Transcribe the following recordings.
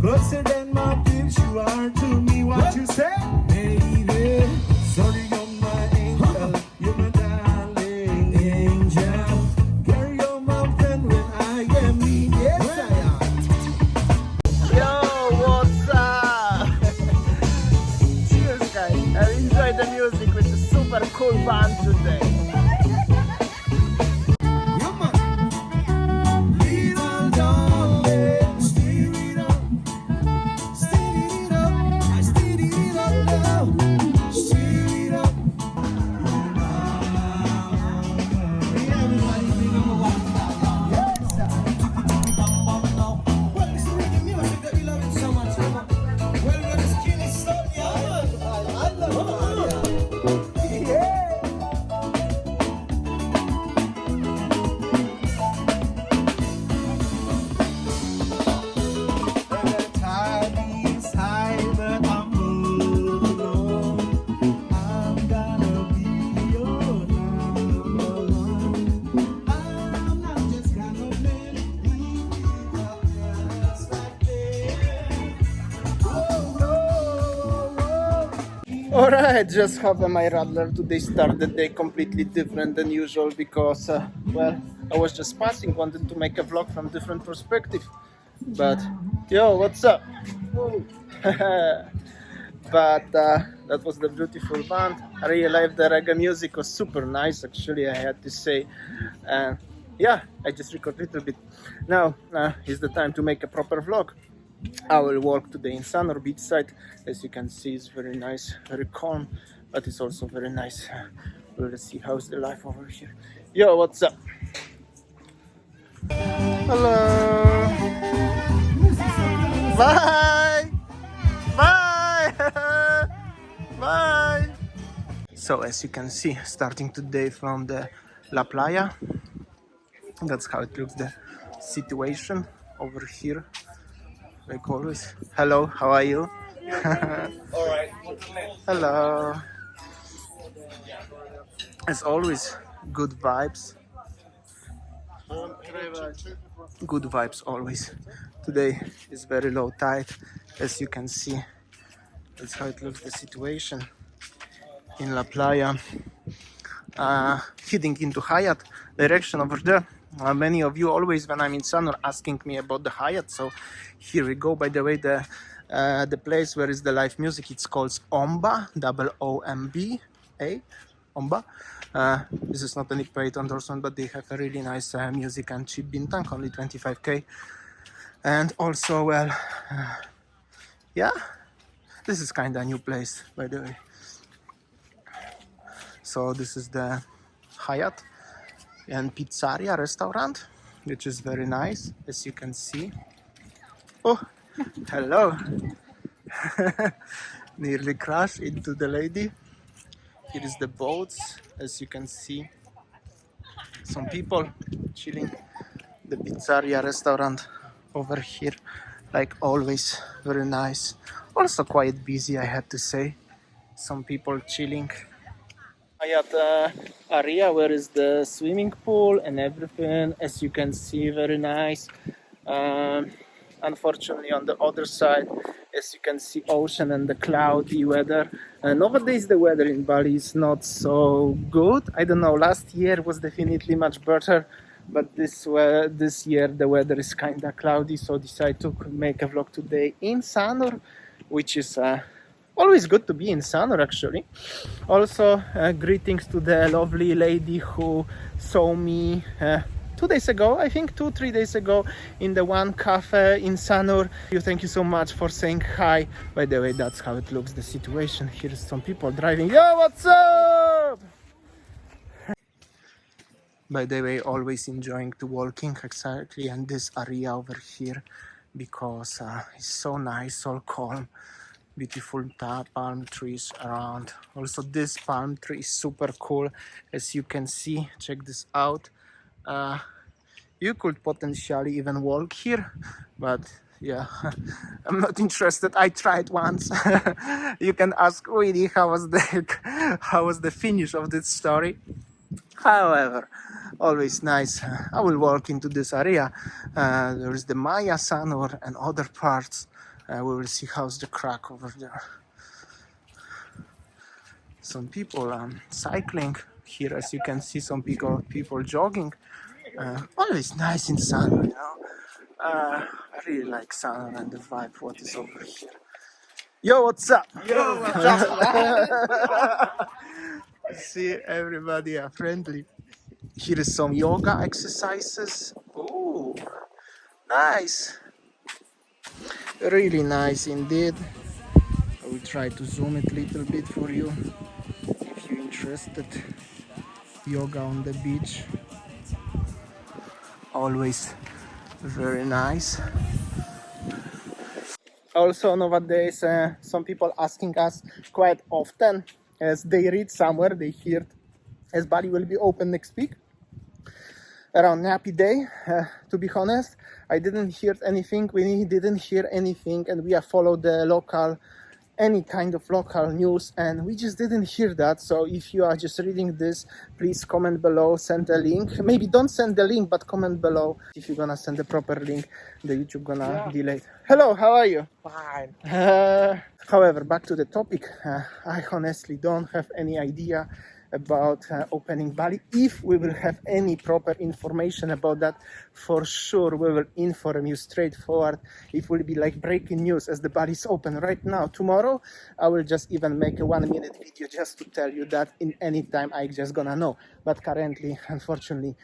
closer than my bitch, you are to me. What you say, baby? Sorry, you're my angel, you're my darling angel. Carry on my friend when I am me. Yes, I am. Yo, what's up? Cheers, guys. I enjoyed the music with a super cool band today. Alright, just have my radler. Today started the day completely different than usual because, well, I was just passing, wanted to make a vlog from different perspective. But, yo, what's up? But that was the beautiful band. I really liked the reggae music, was super nice actually, I had to say. And yeah, I just recorded a little bit. Now is the time to make a proper vlog. I will walk today in Sanur beachside. As you can see, it's very nice, very calm, but it's also very nice. We'll see how's the life over here. Yo, what's up? Hello. Bye. Bye. Bye. So as you can see, starting today from the La Playa, that's how it looks, the situation over here. Like always. Hello, how are you? Alright. Hello. As always, good vibes. Good vibes always. Today is very low tide, as you can see. That's how it looks, the situation in La Playa. Heading into Hyatt direction over there. Many of you always, when I'm in Sanur, asking me about the Hyatt. So here we go. By the way, the place where is the live music, it's called Omba, O-M-B-A, Omba. This is not any paid endorsement, but they have a really nice music and cheap bintang, only 25k. And also, well, yeah, this is kind of a new place, by the way. So this is the Hyatt and pizzeria restaurant, which is very nice, as you can see. Oh, hello. Nearly crashed into the lady. Here is the boats, as you can see. Some people chilling. The pizzeria restaurant over here, like always, very nice. Also quite busy, I had to say. Some people chilling. Hyatt area where is the swimming pool and everything, as you can see, very nice. Unfortunately, on the other side, as you can see, ocean and the cloudy weather. Nowadays the weather in Bali is not so good. I don't know, last year was definitely much better, but this year the weather is kind of cloudy, so I decided to make a vlog today in Sanur, which is always good to be in Sanur actually. Also, greetings to the lovely lady who saw me 2 days ago, I think 2-3 days ago, in the one cafe in Sanur. Thank you so much for saying hi. By the way, that's how it looks, the situation. Here's some people driving. Yo, what's up? By the way, always enjoying to walking exactly in this area over here, because it's so nice, so calm. Beautiful palm trees around. Also this palm tree is super cool, as you can see. Check this out. You could potentially even walk here, but yeah, I'm not interested. I tried once. You can ask Willie how was the finish of this story. However, always nice. I will walk into this area. There is the Maya Sanur and other parts We will see how's the crack over there. Some people cycling here, as you can see. Some people jogging. Always nice in Sanur, you know. I really like Sanur and the vibe. What is over here? Yo, what's up? Yo, what's up, See, everybody are friendly. Here is some yoga exercises. Ooh, nice. Really nice indeed. I will try to zoom it a little bit for you if you're interested. Yoga on the beach. Always very nice. Also nowadays some people asking us quite often, as they read somewhere, they hear as Bali will be open next week around Nappy Day. To be honest, I didn't hear anything. We didn't hear anything, and we have followed the local, any kind of local news, and we just didn't hear that. So if you are just reading this, please comment below, send a link. Maybe don't send the link, but comment below. If you're gonna send the proper link, the YouTube gonna delay. Hello, how are you? Fine. However, back to the topic. I honestly don't have any idea about opening Bali. If we will have any proper information about that, for sure we will inform you straightforward. It will be like breaking news as the Bali is open right now. Tomorrow I will just even make a 1-minute video just to tell you that in any time I just gonna know. But currently, unfortunately,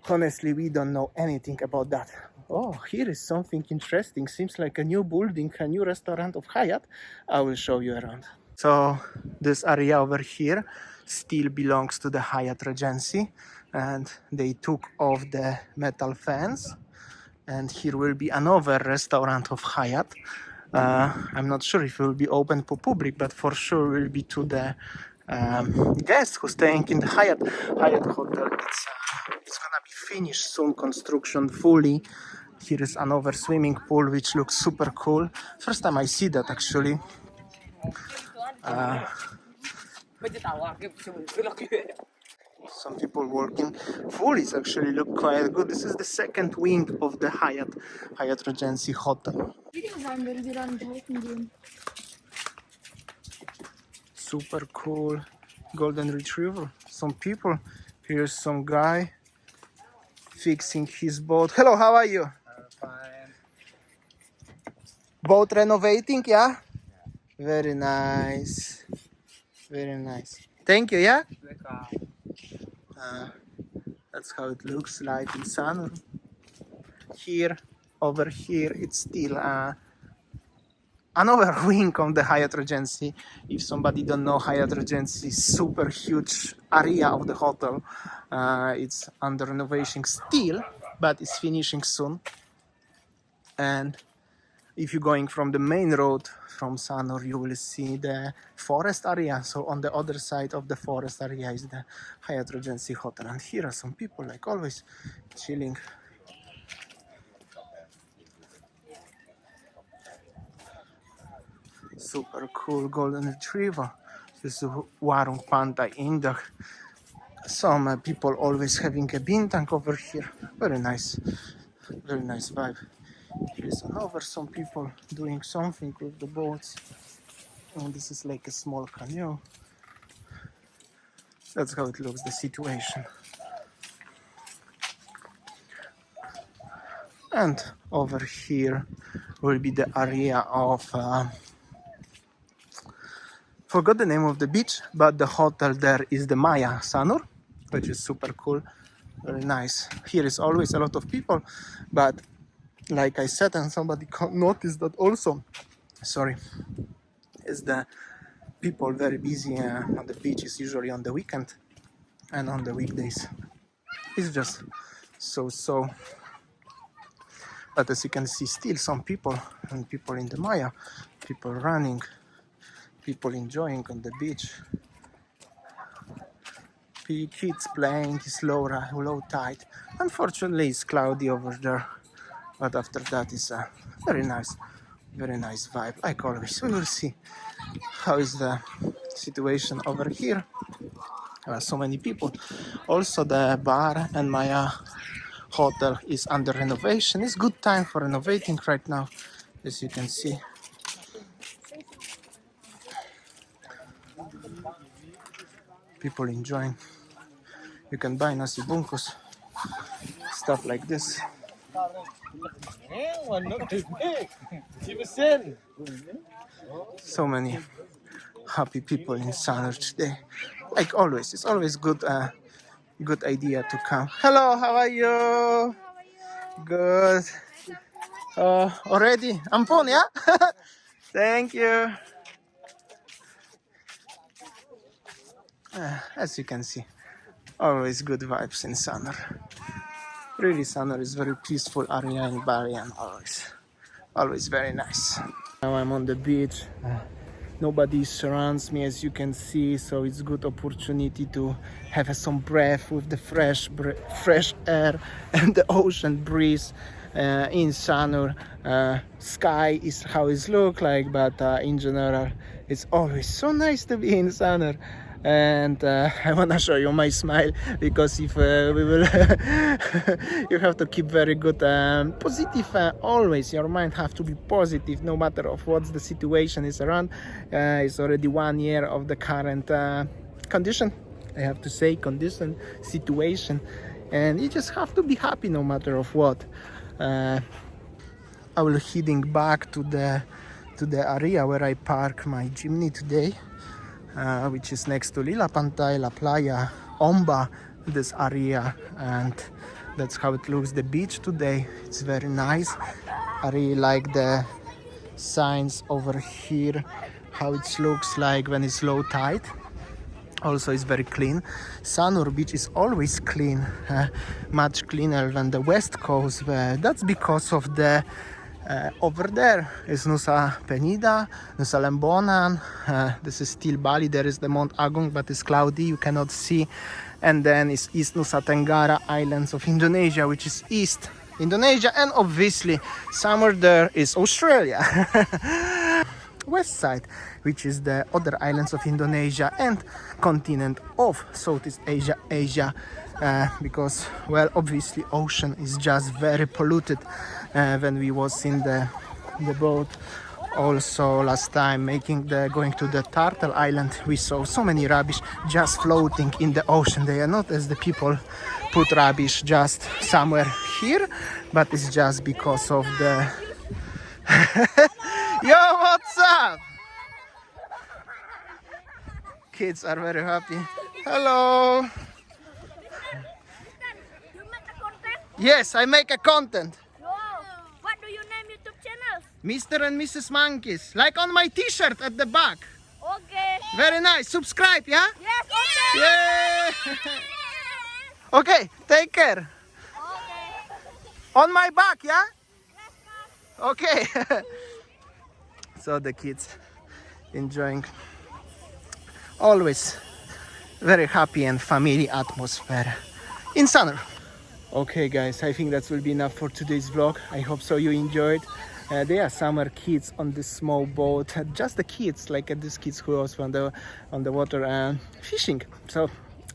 honestly, we don't know anything about that. Oh, here is something interesting. Seems like a new building, a new restaurant of Hyatt. I will show you around. So this area over here still belongs to the Hyatt Regency, and they took off the metal fence, and here will be another restaurant of Hyatt. I'm not sure if it will be open for public, but for sure will be to the guests who staying in the Hyatt hotel. It's gonna be finished soon, construction fully. Here is another swimming pool which looks super cool. First time I see that actually. Some people working fully actually look quite good. This is the second wing of the Hyatt Regency Hotel. Super cool golden retriever. Some people. Here's some guy fixing his boat. Hello, how are you? Fine. Boat renovating, yeah? Very nice. Very nice. Thank you, yeah? That's how it looks like in Sanur. Here, over here, it's still another wing of the Hyatt Regency. If somebody don't know, Hyatt Regency is super huge area of the hotel. It's under renovation still, but it's finishing soon. And if you're going from the main road from Sanur, you will see the forest area. So on the other side of the forest area is the Hyatt Regency Hotel. And here are some people, like always, chilling. Super cool golden retriever. This is Warung Pantai Indah. Some people always having a bintang over here. Very nice vibe. Here's another, some people doing something with the boats. And this is like a small canoe. That's how it looks, the situation. And over here will be the area of forgot the name of the beach, but the hotel there is the Maya Sanur, which is super cool, very nice. Here is always a lot of people, but like I said, and somebody noticed that also, sorry, is the people very busy on the beaches, usually on the weekend and on the weekdays. It's just so. But as you can see, still some people, and people in the Maya, people running, people enjoying on the beach. Kids playing, it's low tide. Unfortunately, it's cloudy over there, but after that, it's a very nice vibe. Like always, we will see how is the situation over here. So many people. Also, the bar and Maya hotel is under renovation. It's good time for renovating right now, as you can see. people enjoying. You can buy nasi bungkus, stuff like this. So many happy people in Sanur today. Like always, it's always good idea to come. Hello, how are you? Good. Already? Ampun, yeah? Thank you. As you can see, always good vibes in Sanur. Really, Sanur is very peaceful area in Bali and always very nice. Now I'm on the beach. Nobody surrounds me, as you can see, so it's good opportunity to have some breath with the fresh air and the ocean breeze in Sanur. Sky is how it looks like, but in general, it's always so nice to be in Sanur. And I want to show you my smile, because if we will you have to keep very good positive, always your mind have to be positive no matter of what the situation is around. It's already 1 year of the current condition, I have to say, condition, situation, and you just have to be happy no matter of what. I will heading back to the area where I park my Jimny today, which is next to Lila Pantai, La Playa, Omba, this area, and that's how it looks, the beach today. It's very nice. I really like the signs over here, how it looks like when it's low tide. Also, it's very clean. Sanur beach is always clean, much cleaner than the west coast. That's because of the over there is Nusa Penida, Nusa Lembonan. This is still Bali. There is the Mount Agung, but it's cloudy, you cannot see. And then it's East Nusa Tenggara Islands of Indonesia, which is East Indonesia. And obviously, somewhere there is Australia. West side, which is the other islands of Indonesia and continent of Southeast Asia, because, well, obviously ocean is just very polluted. When we was in the boat also last time going to the Turtle Island, we saw so many rubbish just floating in the ocean. They are not as the people put rubbish just somewhere here, but it's just because of the Yo, what's up? Kids are very happy. Hello. You make a content? Yes, I make a content. Wow. What do you name YouTube channel? Mr. and Mrs. Monkeys. Like on my t-shirt at the back. Okay. Very nice. Subscribe, yeah? Yes, okay. Yeah. Okay, take care. Okay. On my back, yeah? Okay. So the kids enjoying always very happy and family atmosphere in Sanur. Okay guys, I think that will be enough for today's vlog. I hope so you enjoyed. There are summer kids on this small boat, just the kids, like these kids who was on the water and fishing. So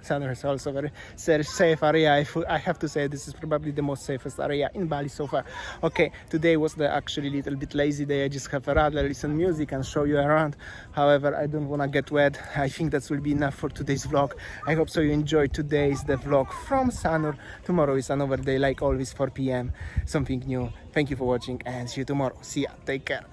Sanur is also very safe area. I have to say this is probably the most safest area in Bali so far. Okay, today was the actually little bit lazy day. I just have a rather listen music and show you around. However, I don't want to get wet. I think that will be enough for today's vlog. I hope so you enjoyed today's the vlog from Sanur. Tomorrow is another day, like always, 4 p.m. Something new. Thank you for watching and see you tomorrow. See ya. Take care.